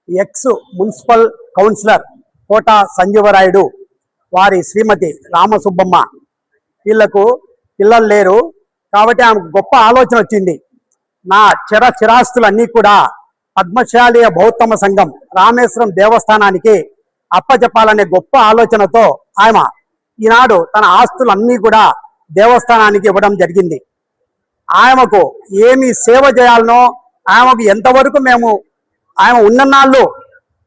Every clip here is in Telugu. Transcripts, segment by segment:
ఎక్స్ మున్సిపల్ కౌన్సిలర్ కోట సంజీవరాయుడు వారి శ్రీమతి రామసుబ్బమ్మ వీళ్లకు పిల్లలు లేరు కాబట్టి ఆమెకు గొప్ప ఆలోచన వచ్చింది. నా చిరాస్తులన్నీ కూడా పద్మశాలీయ బౌద్ధమ సంఘం రామేశ్వరం దేవస్థానానికి అప్పచెప్పాలనే గొప్ప ఆలోచనతో ఆమె ఈనాడు తన ఆస్తులన్నీ కూడా దేవస్థానానికి ఇవ్వడం జరిగింది. ఆమెకు ఏమి సేవ చేయాలనో ఆమెకు ఎంతవరకు మేము ఆమె ఉన్ననాళ్ళు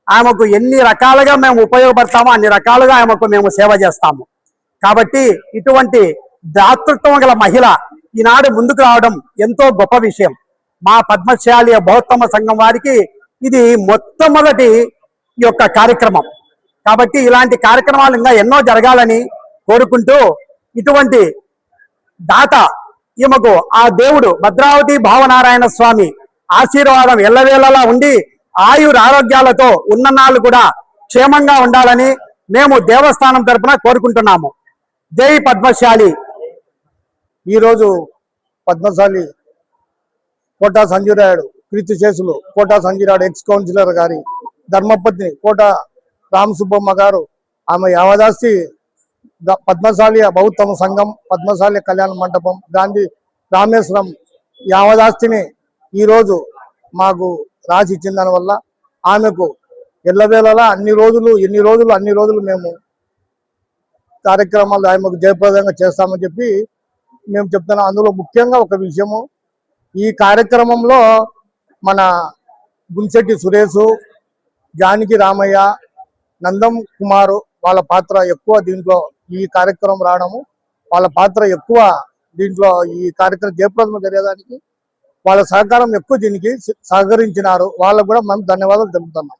ఆమెకు ఎన్ని రకాలుగా మేము ఉపయోగపడతామో అన్ని రకాలుగా ఆమెకు మేము సేవ చేస్తాము. కాబట్టి ఇటువంటి దాతృత్వం గల మహిళ ఈనాడు ముందుకు రావడం ఎంతో గొప్ప విషయం. మా పద్మశాలీయ బౌద్ధమ సంఘం వారికి ఇది మొట్టమొదటి ఈ యొక్క కార్యక్రమం. కాబట్టి ఇలాంటి కార్యక్రమాలు ఇంకా ఎన్నో జరగాలని కోరుకుంటూ ఇటువంటి దాత ఈమెకు ఆ దేవుడు భద్రావతి భావనారాయణ స్వామి ఆశీర్వాదం ఎల్లవేళలా ఉండి ఆయుర ఆరోగ్యాలతో ఉన్ననాళ్ళు కూడా క్షేమంగా ఉండాలని మేము దేవస్థానం తరపున కోరుకుంటున్నాము. జై పద్మశాలి. ఈరోజు పద్మశాలి కోట సంజీవరాయుడు కీర్తి చేసులు కోట సంజీవరాయుడు ఎక్స్ కౌన్సిలర్ గారి ధర్మపత్ని కోట రామసుబ్బమ్మ గారు ఆమె యావదాస్తి పద్మశాలి బౌద్ధమ సంఘం పద్మశాలి కళ్యాణ మండపం గాంధీ రామేశ్వరం యావదాస్తిని ఈరోజు మాకు రాసి ఇచ్చిన దానివల్ల ఆమెకు ఎల్లవేళలా అన్ని రోజులు మేము కార్యక్రమాలు ఆమెకు జయప్రదంగా చేస్తామని చెప్పి మేము చెప్తున్నాం. అందులో ముఖ్యంగా ఒక విషయము, ఈ కార్యక్రమంలో మన గుంశెట్టి సురేషు, జానకి రామయ్య, నందం కుమారు వాళ్ళ పాత్ర ఎక్కువ దీంట్లో ఈ కార్యక్రమం రావడము, వాళ్ళ పాత్ర ఎక్కువ దీంట్లో ఈ కార్యక్రమం జయప్రదం జరిగేదానికి వాళ్ళ సహకారం ఎక్కువ దీనికి సహకరించినారు. వాళ్ళకు కూడా మేము ధన్యవాదాలు తెలుపుతున్నాం.